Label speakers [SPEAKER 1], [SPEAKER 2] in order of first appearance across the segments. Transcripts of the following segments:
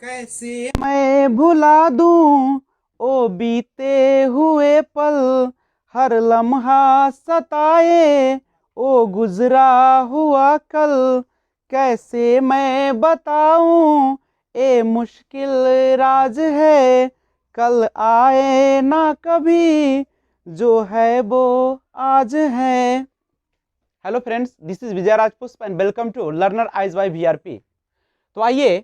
[SPEAKER 1] कैसे मैं भुला दूं ओ बीते हुए पल, हर लम्हा सताए ओ गुजरा हुआ कल। कैसे मैं बताऊं ए मुश्किल राज है, कल आए ना कभी जो है वो आज है। Hello friends, this is Vijay Rajpushp and welcome to learner eyes by VRP. तो आइए,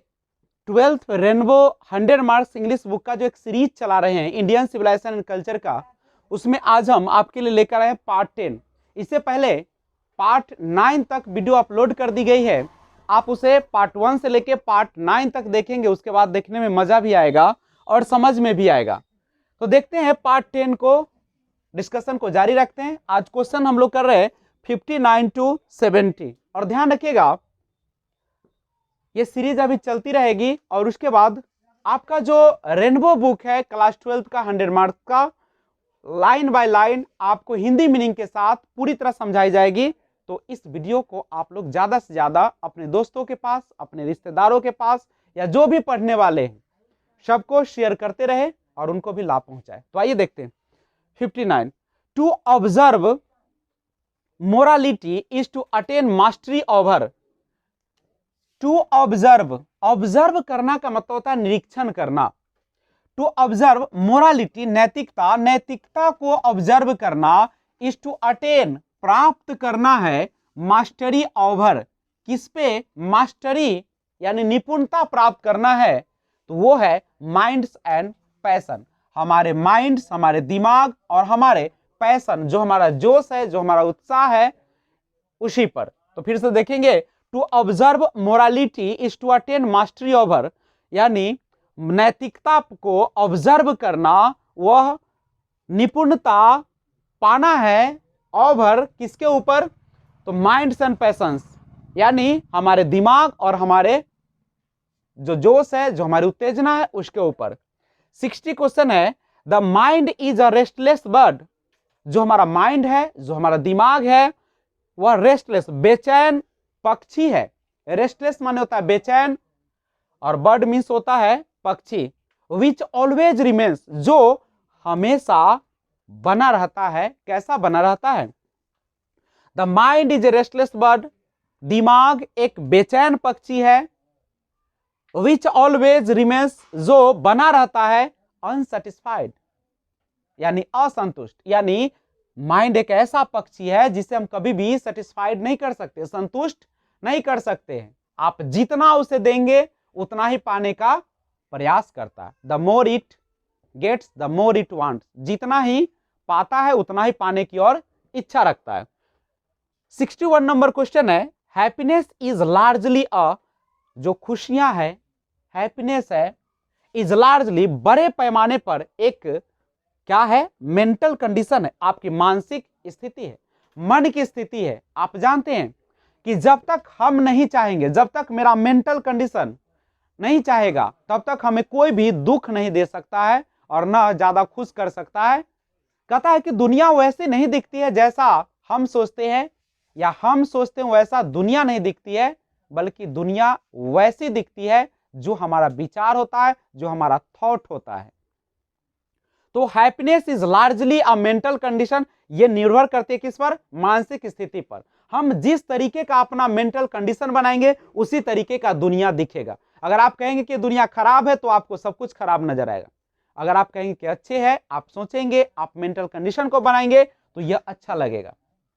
[SPEAKER 1] 12th rainbow 100 marks English book का जो एक सीरीज चला रहे हैं इंडियन सिविलाइजेशन एंड कल्चर का, उसमें आज हम आपके लिए लेकर आए पार्ट 10। इससे पहले पार्ट 9 तक वीडियो अपलोड कर दी गई है। आप उसे पार्ट 1 से लेके पार्ट 9 तक देखेंगे, उसके बाद देखने में मजा भी आएगा और समझ में भी आएगा। तो देखते हैं पार्ट 10 को, डिस्कशन को जारी रखते हैं। आज क्वेश्चन हम लोग कर रहे हैं 59 to 70। और ध्यान रखिएगा, ये सीरीज अभी चलती रहेगी और उसके बाद आपका जो रेनबो बुक है क्लास 12 का 100 मार्क्स का, लाइन बाय लाइन आपको हिंदी मीनिंग के साथ पूरी तरह समझाई जाएगी। तो इस वीडियो को आप लोग ज्यादा से ज्यादा अपने दोस्तों के पास, अपने रिश्तेदारों के पास, या जो भी पढ़ने वाले हैं सबको शेयर करते रहे और उनको भी लाभ पहुंचाए। तो आइए देखते हैं 59। To observe morality is to attain mastery over. To observe, observe करना का मतलब होता है निरीक्षण करना। टू ऑब्जर्व मोरालिटी, नैतिकता, नैतिकता को ऑब्जर्व करना। इज टू अटेन, प्राप्त करना है। मास्टरी ओवर, किस पे? मास्टरी यानी निपुणता प्राप्त करना है। तो वो है माइंड्स एंड पैशन, हमारे माइंड्स, हमारे दिमाग और हमारे पैशन, जो हमारा जोश है, जो हमारा उत्साह है, उसी पर। तो फिर से देखेंगे, to observe morality is to attain mastery over, यानी नैतिकता को ऑब्जर्व करना, वह निपुणता पाना है। ओवर किसके ऊपर? तो माइंड्स एंड पैशंस, यानी हमारे दिमाग और हमारे जो जोश है, जो हमारी उत्तेजना है, उसके ऊपर। 60 क्वेश्चन है, the mind is a restless bird. जो हमारा माइंड है, जो हमारा दिमाग है, वह रेस्टलेस, बेचैन पक्षी है। रेस्टलेस माने होता है बेचैन, और बर्ड मीन्स होता है पक्षी। विच ऑलवेज रिमेन्स, जो हमेशा बना रहता है। कैसा बना रहता है? The mind is a restless bird, दिमाग एक बेचैन पक्षी है। विच ऑलवेज रिमेन्स, जो बना रहता है अनसेटिस्फाइड, यानी असंतुष्ट। यानी माइंड एक ऐसा पक्षी है जिसे हम कभी भी सेटिस्फाइड नहीं कर सकते, संतुष्ट नहीं कर सकते हैं। आप जितना उसे देंगे उतना ही पाने का प्रयास करता है। The more it gets the more it wants, जितना ही पाता है उतना ही पाने की ओर इच्छा रखता है। 61 नंबर क्वेश्चन है, हैप्पीनेस इज लार्जली अ, जो खुशियां है, हैप्पीनेस है, इज लार्जली, बड़े पैमाने पर एक क्या है? मेंटल कंडीशन है, आपकी मानसिक स्थिति है, मन की स्थिति है। आप जानते हैं कि जब तक हम नहीं चाहेंगे, जब तक मेरा मेंटल कंडीशन नहीं चाहेगा, तब तक हमें कोई भी दुख नहीं दे सकता है और ना ज्यादा खुश कर सकता है। कहता है कि दुनिया वैसे नहीं दिखती है जैसा हम सोचते हैं, या हम सोचते हैं वैसा दुनिया नहीं दिखती है, बल्कि दुनिया वैसी दिखती है जो हमारा विचार होता है, जो हमारा थॉट होता है। तो happiness is largely a mental condition, ये निर्भर करती है किस पर? मानसिक स्थिति पर। हम जिस तरीके का अपना मेंटल कंडीशन बनाएंगे उसी तरीके का दुनिया दिखेगा। अगर आप कहेंगे कि दुनिया खराब है तो आपको सब कुछ खराब नजर आएगा। अगर आप कहेंगे कि अच्छे है, आप सोचेंगे, आप मेंटल कंडीशन को बनाएंगे तो यह अच्छा लगेगा।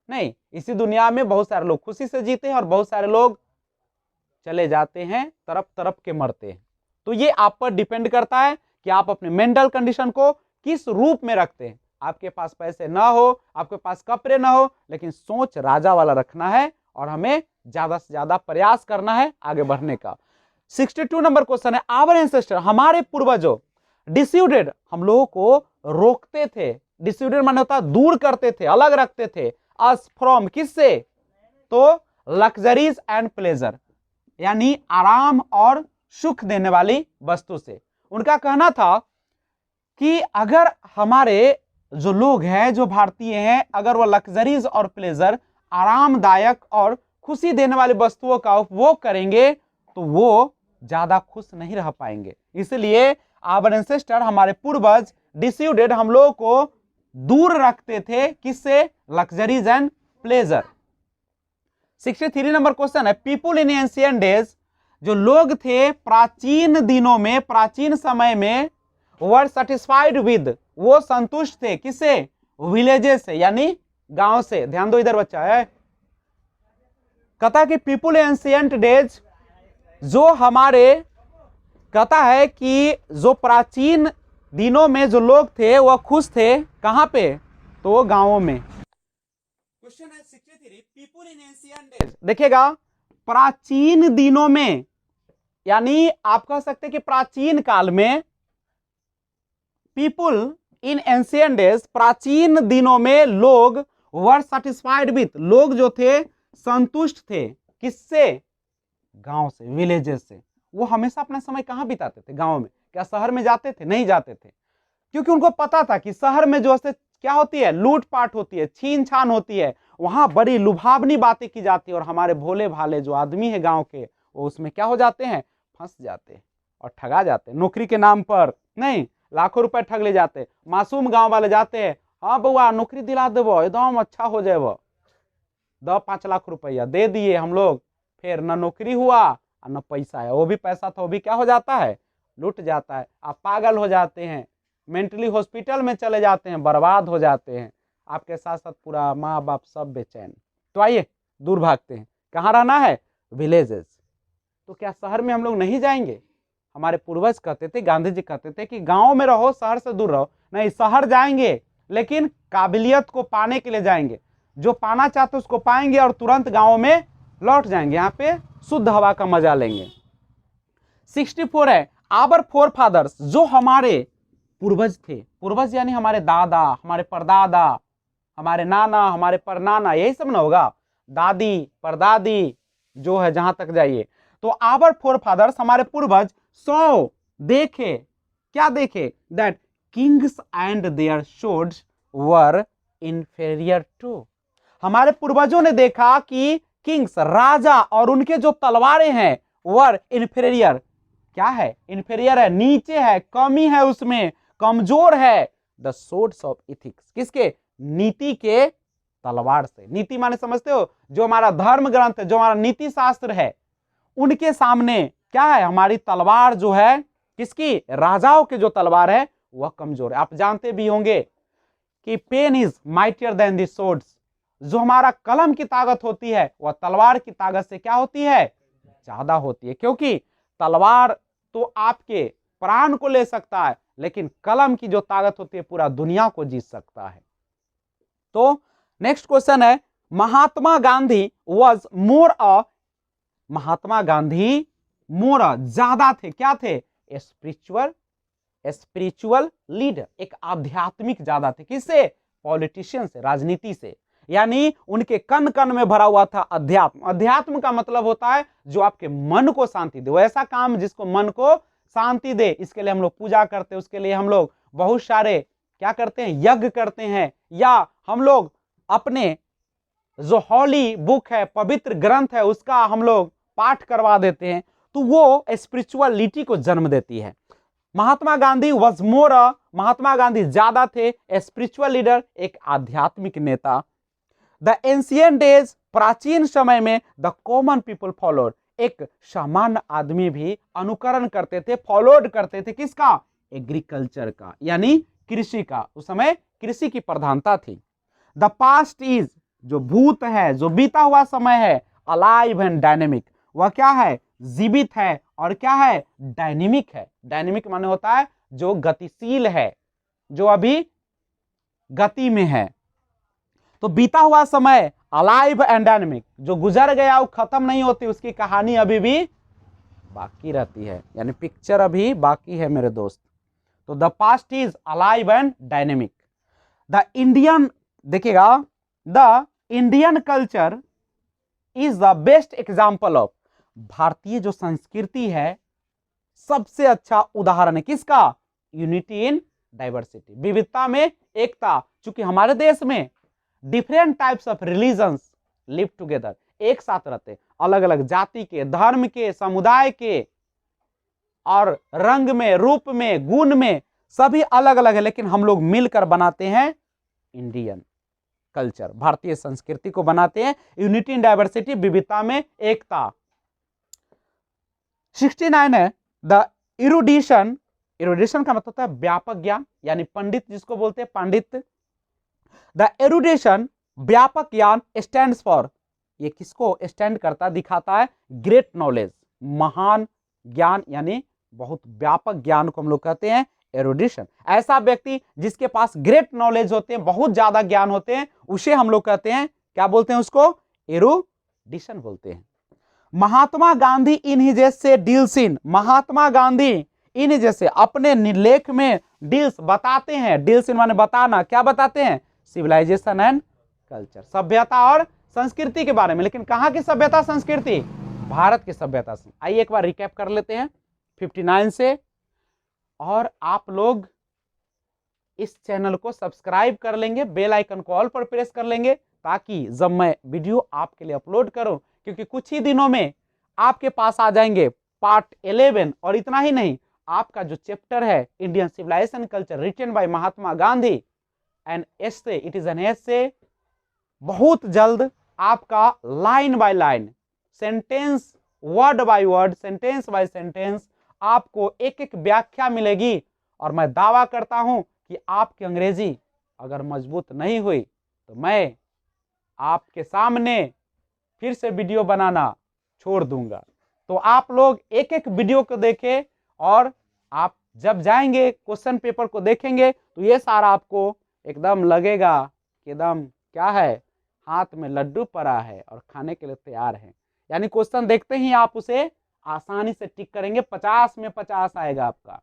[SPEAKER 1] नहीं, इसी दुनिया में बहुत सारे लोग खुशी से जीते हैं और बहुत सारे लोग चले जाते हैं, तरफ तरफ के मरते हैं। तो ये आप पर डिपेंड करता है कि आप अपने मेंटल कंडीशन को किस रूप में रखते हैं। आपके पास पैसे ना हो, आपके पास कपड़े ना हो, लेकिन सोच राजा वाला रखना है और हमें ज्यादा से ज्यादा प्रयास करना है आगे बढ़ने का। 62 नंबर क्वेश्चन है, आवर एंसेस्टर, हमारे पूर्वजों, डिस्यूडेड, हम लोगों को रोकते थे। डिस्यूडेड माने होता है दूर करते थे, अलग रखते थे। अस फ्रॉम, किससे? तो लग्जरीज एंड प्लेजर, यानी आराम और सुख देने वाली वस्तु से। उनका कहना था कि अगर हमारे जो लोग हैं, जो भारतीय हैं, अगर वो लग्जरीज और प्लेजर, आरामदायक और खुशी देने वाली वस्तुओं का उपभोग करेंगे तो वो ज्यादा खुश नहीं रह पाएंगे। इसलिए आवर एंसेस्टर, हमारे पूर्वज, डिसीडेड, हम लोगों को दूर रखते थे किससे? Luxuries and pleasure. 63 number question है, पीपुल इन एंशियंट डेज, जो लोग थे प्राचीन दिनों में, प्राचीन समय में, वर सेटिस्फाइड विद, वो संतुष्ट थे किससे? विलेजेस से, यानी गांव से। ध्यान दो इधर बच्चा है, कहता कि पीपुल एंशियंट डेज, जो हमारे, कहता है कि जो प्राचीन दिनों में जो लोग थे वह खुश थे कहां पे? तो वो गांवों में। क्वेश्चन है 63, पीपुल इन एंशियंट डेज, देखिएगा, प्राचीन दिनों में, यानी आप कह सकते हैं कि प्राचीन काल में, पीपुल इन एंशियंट डेज, प्राचीन दिनों में लोग, वर सेटिस्फाइड विथ, लोग जो थे संतुष्ट थे किससे? गांव से, विलेजेस से। वो हमेशा अपना समय कहां बिताते थे? गांव में। क्या शहर में जाते थे? नहीं जाते थे, क्योंकि उनको पता था कि शहर में जो है क्या होती है? लूटपाट होती है, छीन छान होती है, वहां बड़ी लुभावनी बातें की जाती है, और हमारे भोले भाले जो आदमी है गांव के, वो उसमें क्या हो जाते हैं? फंस जाते हैं और ठगा जाते हैं। नौकरी के नाम पर नहीं, लाखों रुपए ठग ले जाते। मासूम गांव वाले जाते हैं, हाँ बउआ नौकरी दिला देबो, एकदम अच्छा हो जाएबो, 5 लाख रुपया दे दिए हम लोग, फिर न नौकरी हुआ और न पैसा है। वो भी पैसा था, वो भी क्या हो जाता है? लुट जाता है। आप पागल हो जाते हैं, मेंटली हॉस्पिटल में चले जाते हैं, बर्बाद हो जाते हैं, आपके साथ साथ पूरा माँ बाप सब बेचैन। तो आइए दूर भागते हैं, कहाँ रहना है? विलेजेस। तो क्या शहर में हम लोग नहीं जाएंगे? हमारे पूर्वज कहते थे, गांधी जी कहते थे कि गांव में रहो, शहर से दूर रहो। नहीं, शहर जाएंगे लेकिन काबिलियत को पाने के लिए जाएंगे, जो पाना चाहते उसको पाएंगे और तुरंत गांव में लौट जाएंगे, यहाँ पे शुद्ध हवा का मजा लेंगे। 64 है, आवर फोर फादर्स, जो हमारे पूर्वज थे, पूर्वज यानी हमारे दादा, हमारे परदादा, हमारे नाना, हमारे परनाना, यही सब ना होगा, दादी परदादी जो है, जहां तक जाइए। तो आवर फोर फादर्स, हमारे पूर्वज, सो देखे, क्या देखे? That kings and their swords were inferior to, हमारे पूर्वजों ने देखा कि किंग्स, राजा, और उनके जो तलवारें हैं, वर इंफीरियर, क्या है? इंफीरियर है, नीचे है, कमी है उसमें, कमजोर है। द स्वॉर्ड्स ऑफ इथिक्स, किसके? नीति के तलवार से। नीति माने समझते हो? जो हमारा धर्म ग्रंथ है, जो हमारा नीति शास्त्र है, उनके सामने क्या है? हमारी तलवार जो है, किसकी? राजाओं के जो तलवार है वह कमजोर है। आप जानते भी होंगे कि pen is mightier than the swords, जो हमारा कलम की ताकत होती है वह तलवार की ताकत से क्या होती है? ज्यादा होती है, क्योंकि तलवार तो आपके प्राण को ले सकता है, लेकिन कलम की जो ताकत होती है पूरा दुनिया को जीत सकता है। तो नेक्स्ट क्वेश्चन है, महात्मा गांधी वॉज मोर अ, महात्मा गांधी मोर ज्यादा थे, क्या थे? स्पिरिचुअल लीडर, एक आध्यात्मिक ज्यादा थे। किससे? पॉलिटिशियन से, राजनीति से। यानी उनके कण कण में भरा हुआ था अध्यात्म। अध्यात्म का मतलब होता है जो आपके मन को शांति दे, वो ऐसा काम जिसको मन को शांति दे। इसके लिए हम लोग पूजा करते हैं, उसके लिए हम लोग बहुत सारे क्या करते हैं? यज्ञ करते हैं, या हम लोग अपने जो हॉली बुक है, पवित्र ग्रंथ है, उसका हम लोग पाठ करवा देते हैं। तो वो स्पिरिचुअलिटी को जन्म देती है। महात्मा गांधी वॉज मोर, महात्मा गांधी ज्यादा थे स्पिरिचुअल लीडर, एक आध्यात्मिक नेता। द एंशियंट डेज, प्राचीन समय में, द कॉमन पीपल फॉलोड, एक सामान्य आदमी भी अनुकरण करते थे, फॉलोड करते थे किसका? एग्रीकल्चर का, यानी कृषि का। उस समय कृषि की प्रधानता थी। द पास्ट इज, जो भूत है, जो बीता हुआ समय है, अलाइव एंड डायनेमिक, वह क्या है? जीवित है, और क्या है? डायनेमिक है। डायनेमिक माने होता है जो गतिशील है, जो अभी गति में है। तो बीता हुआ समय अलाइव एंड डायनेमिक, जो गुजर गया वो खत्म नहीं होती, उसकी कहानी अभी भी बाकी रहती है, यानी पिक्चर अभी बाकी है मेरे दोस्त। तो the past is alive and dynamic. The Indian, देखिएगा, the Indian culture is the best example of, भारतीय जो संस्कृति है सबसे अच्छा उदाहरण है किसका? यूनिटी इन डाइवर्सिटी, विविधता में एकता। चूंकि हमारे देश में different types of religions live together, एक साथ रहते, अलग अलग जाति के, धर्म के, समुदाय के, और रंग में, रूप में, गुण में सभी अलग अलग है, लेकिन हम लोग मिलकर बनाते हैं इंडियन कल्चर, भारतीय संस्कृति को बनाते हैं। यूनिटी इन डाइवर्सिटी, विविधता में एकता। 69 है द इरुडिशन। इरुडिशन का मतलब होता है व्यापक ज्ञान, यानी पंडित जिसको बोलते हैं पंडित। द एरुडिशन, व्यापक ज्ञान, स्टैंड्स फॉर, ये किसको स्टैंड करता दिखाता है? ग्रेट नॉलेज, महान ज्ञान, यानी बहुत व्यापक ज्ञान को हम लोग कहते हैं एरुडिशन। ऐसा व्यक्ति जिसके पास ग्रेट नॉलेज होते हैं, बहुत ज्यादा ज्ञान होते हैं, उसे हम लोग कहते हैं, क्या बोलते हैं उसको? एरुडिशन बोलते हैं। Mahatma Gandhi in his essay deals in, Mahatma Gandhi in his essay, अपने लेख में डील्स बताते हैं, डील्स इन माने बताना, क्या बताते हैं? सिविलाइजेशन एंड कल्चर, सभ्यता और संस्कृति के बारे में। लेकिन कहां की सभ्यता संस्कृति? भारत की सभ्यता। आइए एक बार रिकैप कर लेते हैं 59 से। और आप लोग इस चैनल को सब्सक्राइब कर लेंगे, बेल आइकन को ऑल पर प्रेस कर लेंगे, ताकि जब मैं वीडियो आपके लिए अपलोड करूं, क्योंकि कुछ ही दिनों में आपके पास आ जाएंगे पार्ट 11। और इतना ही नहीं, आपका जो चैप्टर है Indian civilisation culture written by Mahatma Gandhi and essay, it is an essay, बहुत जल्द आपका line by line, sentence, word by word, sentence by sentence आपको एक एक व्याख्या मिलेगी। और मैं दावा करता हूं कि आपकी अंग्रेजी अगर मजबूत नहीं हुई तो मैं आपके सामने फिर से वीडियो बनाना छोड़ दूंगा। तो आप लोग एक एक वीडियो को देखें, और आप जब जाएंगे क्वेश्चन पेपर को देखेंगे तो ये सारा आपको एकदम लगेगा कि एकदम क्या है, हाथ में लड्डू पड़ा है और खाने के लिए तैयार है। यानी क्वेश्चन देखते ही आप उसे आसानी से टिक करेंगे, 50 में 50 आएगा आपका,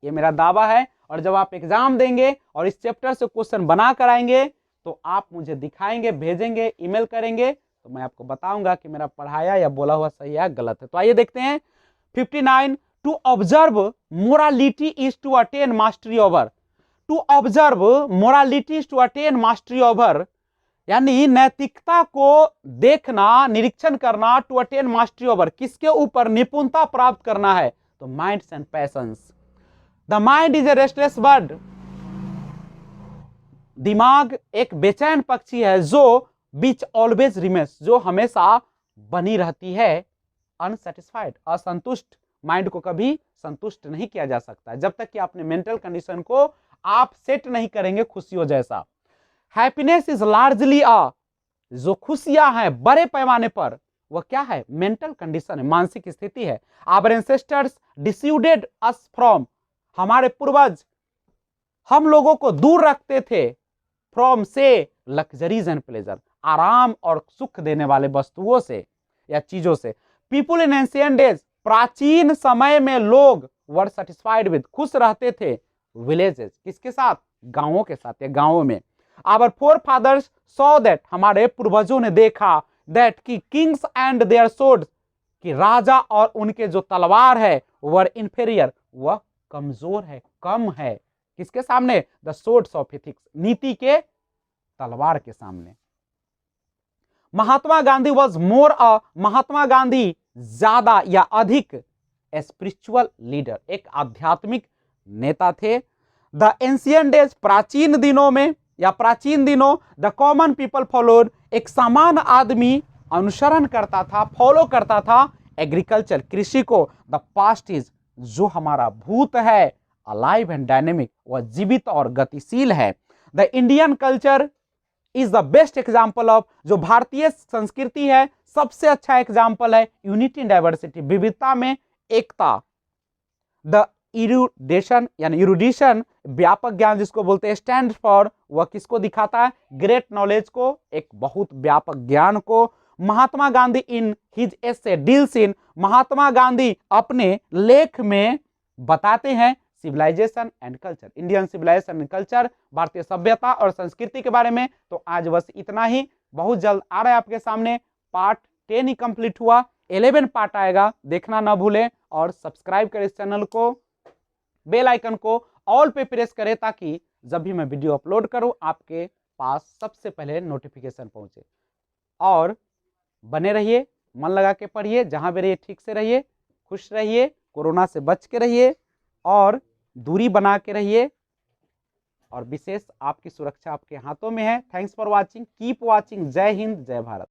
[SPEAKER 1] ये मेरा दावा है। और जब आप एग्जाम देंगे और इस चैप्टर से क्वेश्चन बना कर आएंगे तो आप मुझे दिखाएंगे, भेजेंगे, ईमेल करेंगे, तो मैं आपको बताऊंगा कि मेरा पढ़ाया या बोला हुआ सही है गलत है। तो आइए देखते हैं 59। To observe morality is to attain mastery over, to observe morality is to attain mastery over, यानी नैतिकता को देखना, निरीक्षण करना, टू अटेन मास्टरी ओवर, किसके ऊपर? निपुणता प्राप्त करना है, तो minds and patience. The mind is a restless bird, दिमाग एक बेचैन पक्षी है, जो विच ऑलवेज रिमेन्स, जो हमेशा बनी रहती है अनसेटिस्फाइड, असंतुष्ट। माइंड को कभी संतुष्ट नहीं किया जा सकता जब तक कि अपने मेंटल कंडीशन को आप सेट नहीं करेंगे खुशियों जैसा। हैप्पीनेस इज लार्जली अ, जो खुशियां हैं बड़े पैमाने पर, वह क्या है? मेंटल कंडीशन है, मानसिक स्थिति है। Our ancestors decided us from, हमारे पूर्वज हम लोगों को दूर रखते थे फ्रॉम से लग्जरीज एंड प्लेजर, आराम और सुख देने वाले वस्तुओं से या चीजों से। पीपुल इन एंशिएंट डेज, प्राचीन समय में लोग वर सेटिस्फाइड विद, खुश रहते थे विलेजेस, किसके साथ? गांवों के साथ या गांवों में। Our forefathers saw that, हमारे पूर्वजों ने देखा, दैट की किंग्स एंड देयर सोर्ड्स, कि राजा और उनके जो तलवार है वर इंफेरियर, वह कमजोर है, कम है, किसके सामने? द सोर्ड्स ऑफ एथिक्स, नीति के तलवार के सामने। महात्मा गांधी वॉज मोर अ, महात्मा गांधी ज्यादा या अधिक स्पिरिचुअल लीडर, एक आध्यात्मिक नेता थे। द एंशिएंट डेज, प्राचीन दिनों में या प्राचीन दिनों, द कॉमन पीपल फॉलोड, एक सामान्य आदमी अनुसरण करता था, फॉलो करता था एग्रीकल्चर, कृषि को। द पास्ट इज, जो हमारा भूत है, अलाइव एंड डायनेमिक, वह जीवित और गतिशील है। The Indian culture is the best example of, जो भारतीय संस्कृति है सबसे अच्छा एग्जाम्पल है यूनिटी इन डाइवर्सिटी, विविधता में एकता। द इरुडेशन, यानी इरुडिशन, व्यापक ज्ञान जिसको बोलते हैं, स्टैंड फॉर, वह किसको दिखाता है? ग्रेट नॉलेज को, एक बहुत व्यापक ज्ञान को। Mahatma Gandhi in his essay deals in, Mahatma Gandhi अपने लेख में बताते हैं civilisation and culture, Indian civilisation and culture, भारतीय सभ्यता और संस्कृति के बारे में। तो आज बस इतना ही, बहुत जल्द आ रहा है आपके सामने पार्ट 10 ही कंप्लीट हुआ, 11 पार्ट आएगा, देखना ना भूलें। और सब्सक्राइब करें इस चैनल को, बेल आइकन को ऑल पे प्रेस करें, ताकि जब भी मैं वीडियो अपलोड करूं आपके पास सबसे पहले नोटिफिकेशन पहुंचे। और बने रहिए, मन लगा के पढ़िए, जहां भी रहिए ठीक से रहिए, खुश रहिए, कोरोना से बच के रहिए और दूरी बना के रहिए, और विशेष आपकी सुरक्षा आपके हाथों में है। Thanks for watching, keep watching. जय हिंद, जय भारत।